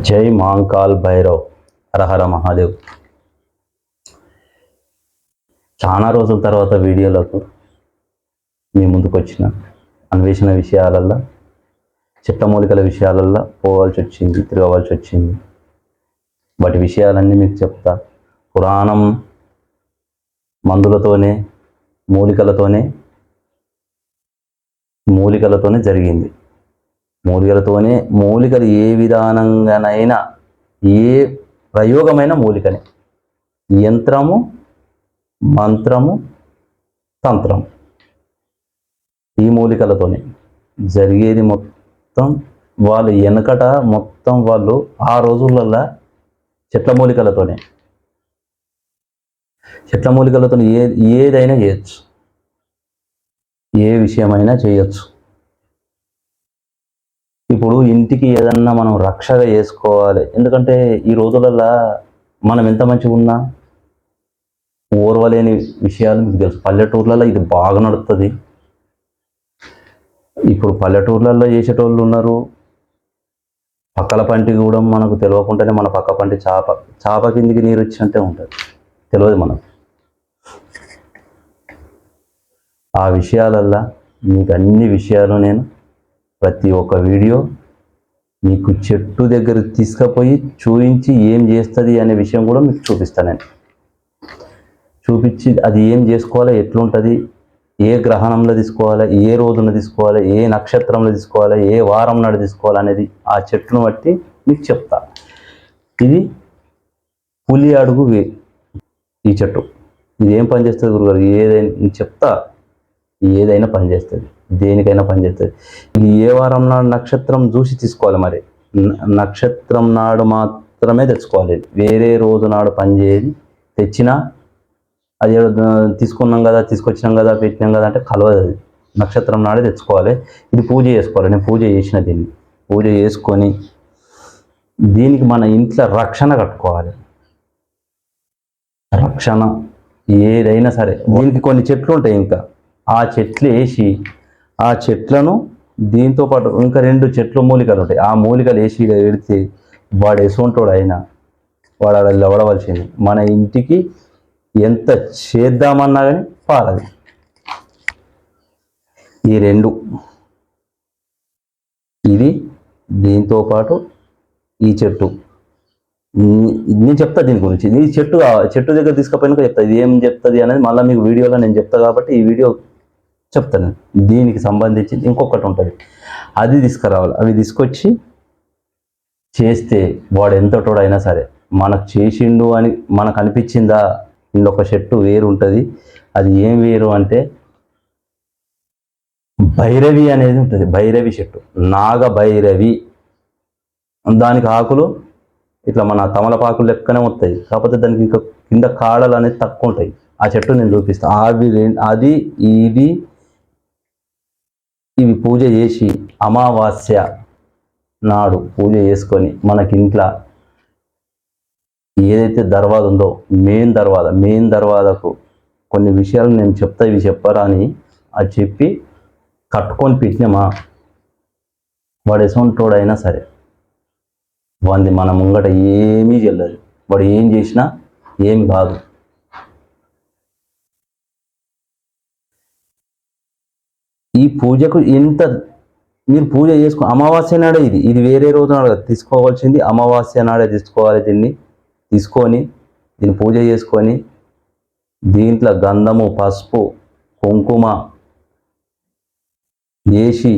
జై మాంకాల్ భైరవ్, హరహర మహాదేవ్. చాలా రోజుల తర్వాత వీడియోలకు మీ ముందుకు వచ్చిన అన్వేషణ విషయాలల్లో, చిట్టమూలికల విషయాలల్లో తిరగవలసి వచ్చింది. వాటి విషయాలన్నీ మీకు చెప్తా. పురాణం మందులతోనే, మూలికలతోనే జరిగింది. మూలికలు ఏ విధానంగానైనా, ఏ ప్రయోగమైన మూలికనే. యంత్రము, మంత్రము, తంత్రం, ఈ మూలికలతోనే జరిగేది మొత్తం. వాళ్ళు వెనకట మొత్తం వాళ్ళు ఆ రోజులల్లో చెట్ల మూలికలతో ఏదైనా చేయొచ్చు, ఏ విషయమైనా చేయొచ్చు. ఇప్పుడు ఇంటికి ఏదన్నా మనం రక్షగా చేసుకోవాలి. ఎందుకంటే ఈ రోజులల్లో మనం ఎంత మంచిగా ఉన్నా ఓర్వలేని విషయాలు మీకు తెలుసు. పల్లెటూర్లలో ఇది బాగా నడుస్తుంది. ఇప్పుడు పల్లెటూర్లలో చేసేటోళ్ళు ఉన్నారు. పక్కల పంటి కూడా మనకు తెలియకుండానే మన పక్క పంటి చాప కిందికి నీరు వచ్చినట్టే ఉంటుంది, తెలియదు మనకు. ఆ విషయాలల్లో మీకు అన్ని విషయాలు నేను ప్రతి ఒక్క వీడియో మీకు చెట్టు దగ్గర తీసుకుపోయి చూపించి ఏం చేస్తుంది అనే విషయం కూడా మీకు చూపిస్తాను. నేను చూపించి అది ఏం చేసుకోవాలి, ఎట్లుంటుంది, ఏ గ్రహణంలో తీసుకోవాలి, ఏ రోజున తీసుకోవాలి, ఏ నక్షత్రంలో తీసుకోవాలి, ఏ వారం నాడు తీసుకోవాలి అనేది ఆ చెట్టును బట్టి మీకు చెప్తా. ఇది పులి అడుగు ఈ చెట్టు. ఇది ఏం పని చేస్తుంది గురుగారు? ఏదైనా చెప్తా. ఏదైనా పనిచేస్తుంది, దేనికైనా పనిచేస్తుంది. ఇది ఏ వారం నాడు నక్షత్రం చూసి తీసుకోవాలి. మరి నక్షత్రం నాడు మాత్రమే తెచ్చుకోవాలి. వేరే రోజు నాడు పనిచేయదు. తెచ్చినా అది తీసుకున్నాం కదా, తీసుకొచ్చినాం కదా, పెట్టినాం కదా అంటే కలవదు. అది నక్షత్రం నాడే తెచ్చుకోవాలి. ఇది పూజ చేసుకోవాలి. నేను పూజ చేసిన దీన్ని పూజ చేసుకొని దీనికి మన ఇంట్లో రక్షణ కట్టుకోవాలి. రక్షణ ఏదైనా సరే. దీనికి కొన్ని చెట్లు ఉంటాయి. ఇంకా ఆ చెట్లు వేసి ఆ చెట్లను దీంతో పాటు ఇంకా 2 చెట్లు మూలికలు ఉంటాయి. ఆ మూలికలు వేసి పెడితే వాడు ఎసుంటోడు అయినా వాడు అలా లవడవలసింది. మన ఇంటికి ఎంత చేద్దామన్నా కానీ పారది. ఈ 2 ఇది దీంతో పాటు ఈ చెట్టు. నేను చెప్తా దీని గురించి. ఈ చెట్టు దగ్గర తీసుకుపోయినాక చెప్తా. ఇది ఏం చెప్తుంది అనేది మళ్ళీ మీకు వీడియోలో నేను చెప్తా. కాబట్టి ఈ వీడియో చెప్తాను. దీనికి సంబంధించి ఇంకొకటి ఉంటుంది, అది తీసుకురావాలి. అవి తీసుకొచ్చి చేస్తే వాడు ఎంతటోడైనా సరే మనకు చేసిండు అని మనకు అనిపించిందా. ఇంకొక చెట్టు వేరు ఉంటుంది. అది ఏం వేరు అంటే భైరవి అనేది ఉంటుంది. భైరవి చెట్టు, నాగ భైరవి. దానికి ఆకులు ఇట్లా మన తమలపాకులు లెక్కనే వస్తాయి. కాకపోతే దానికి ఇంకా కింద కాడలు అనేది తక్కువ ఉంటాయి. ఆ చెట్టు నేను చూపిస్తాను. అది ఇది ఇవి పూజ చేసి అమావాస్య నాడు పూజ చేసుకొని మనకి ఇంట్లో ఏదైతే దర్వాజ ఉందో మెయిన్ దర్వాజకు కొన్ని విషయాలు నేను చెప్తా. ఇవి చెప్పరా అని అది చెప్పి కట్టుకొని పెట్టినామా, వాడు ఎసొంటోడైనా సరే వాడిని మన ముంగట ఏమీ చెల్లదు. వాడు ఏం చేసినా ఏమి కాదు. ఈ పూజకు ఎంత మీరు పూజ చేసుకో. అమావాస్య నాడే ఇది వేరే రోజు నాడు తీసుకోవాల్సింది. అమావాస్య నాడే తీసుకోవాలి. దీన్ని తీసుకొని దీన్ని పూజ చేసుకొని దీంట్లో గంధము, పసుపు, కుంకుమ వేసి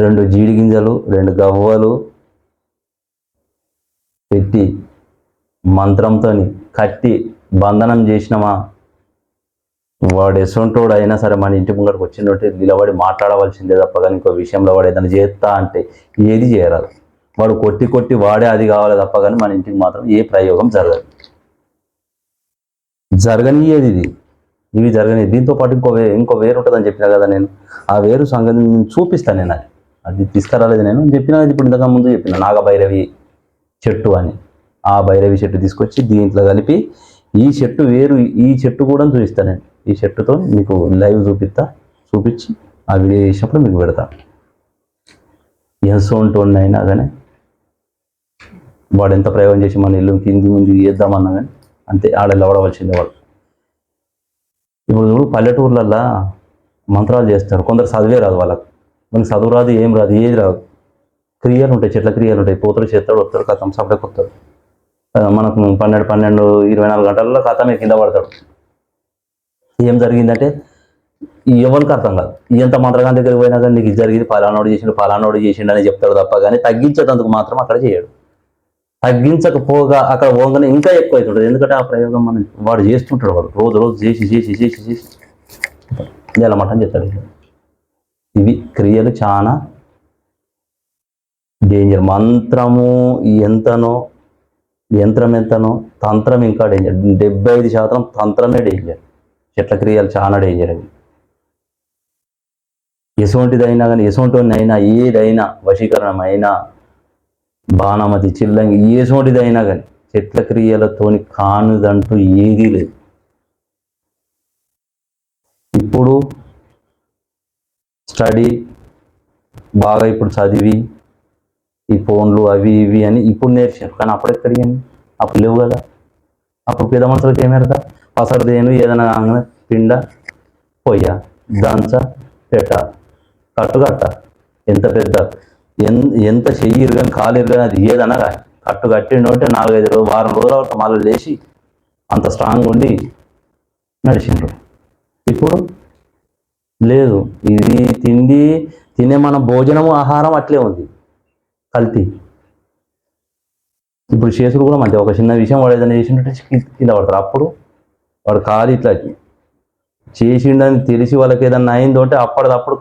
2 జీడి గింజలు, 2 గవ్వలు పెట్టి మంత్రంతో కట్టి బంధనం చేసినామా, వాడు ఎసొంటోడు అయినా సరే మన ఇంటి ముంగడికి వచ్చినట్టు నిలబడి మాట్లాడవలసిందే తప్ప కానీ ఇంకో విషయంలో వాడు ఏదైనా చేస్తా అంటే ఏది చేయరాదు. వాడు కొట్టి వాడే అది కావాలి తప్ప కానీ మన ఇంటికి మాత్రం ఏ ప్రయోగం జరగనియేది. ఇవి జరగనిది. దీంతో పాటు ఇంకో వేరు ఉంటుందని చెప్పినా కదా నేను. ఆ వేరు సంగతి చూపిస్తాను. నేను అది తీసుకురాలేదు. నేను చెప్పినా ఇప్పుడు ఇంతకు ముందు చెప్పిన నాగభైరవి చెట్టు అని. ఆ భైరవి చెట్టు తీసుకొచ్చి దీంట్లో కలిపి ఈ చెట్టు వేరు. ఈ చెట్టు కూడా చూపిస్తాను నేను. ఈ చెట్టుతో మీకు లైవ్ చూపించి ఆ వీడియో చేసినప్పుడు మీకు పెడతా. ఎంసోంటోడిని అయినా కానీ వాడు ఎంత ప్రయోగం చేసి మన ఇల్లు కింది ముందు వేద్దామన్నా కానీ అంతే ఆడ లవడవలసిందే వాడు. ఇప్పుడు చూడు పల్లెటూర్లల్లో మంత్రాలు చేస్తారు, కొందరు చదివే రాదు వాళ్ళకు, మనకి చదువు రాదు, ఏం రాదు, ఏది రాదు, క్రియలు ఉంటాయి, చెట్ల క్రియలు ఉంటాయి, పోతులు చేస్తాడు, వస్తాడు, కథం సపడే కొత్తాడు. మనకు 12-24 గంటల్లో కథమే కింద పడతాడు. ఏం జరిగిందంటే ఎవరికి అర్థం కాదు. ఎంత మంత్రగాని దగ్గరికి పోయినా కానీ నీకు ఇది జరిగింది, పలానోడు చేసిండు అని చెప్తాడు తప్ప కానీ తగ్గించేటందుకు మాత్రం అక్కడ చేయడు. తగ్గించకపోగా అక్కడ పోగానే ఇంకా ఎక్కువ అవుతుంటుంది. ఎందుకంటే ఆ ప్రయోగం మనం వాడు చేస్తుంటాడు, వాడు రోజు చేసి ఇలా మటం చెప్తాడు. ఇవి క్రియలు చాలా డేంజర్. మంత్రము ఎంతనో, యంత్రం ఎంతనో, తంత్రం ఇంకా డేంజర్. 75% తంత్రమే డేంజర్. చెట్ల క్రియలు చాలా డేంజర్ అవి. ఎటువంటిదైనా కానీ, ఎటువంటివైనా ఏదైనా, వశీకరణం అయినా, బాణమతి, చిల్లంగి, ఎటువంటిదైనా కానీ చెట్ల క్రియలతోని కానిదంటూ ఏదీ లేదు. ఇప్పుడు స్టడీ బాగా ఇప్పుడు చదివి ఈ ఫోన్లు అవి ఇవి అని ఇప్పుడు నేర్చారు, కానీ అప్పుడు ఎక్కడికి, అప్పుడు లేవు కదా. అప్పుడు పేద మనుషులకి ఏమేరక పసరదేను ఏదైనా పిండ పొయ్య దంచ పెట్ట కట్టుకట్ట, ఎంత పెద్ద ఎంత చెయ్యి ఇరుగని కాలు ఇరుగని అది ఏదన్నా కానీ కట్టు కట్టిండు 4-5 రోజులు, వారం రోజుల మళ్ళీ లేచి అంత స్ట్రాంగ్ ఉండి నడిచిండ్రు. ఇప్పుడు లేదు. ఇది తినే మన భోజనము ఆహారం అట్లే ఉంది, కల్తీ. ఇప్పుడు చేసుడు కూడా మంచిగా, ఒక చిన్న విషయం వాడు ఏదైనా చేసిండే కింద పడతారు. అప్పుడు వాడు కాలు ఇట్లా చేసిండని తెలిసి వాళ్ళకి ఏదన్నా అయిందో అంటే అప్పటిదప్పుడు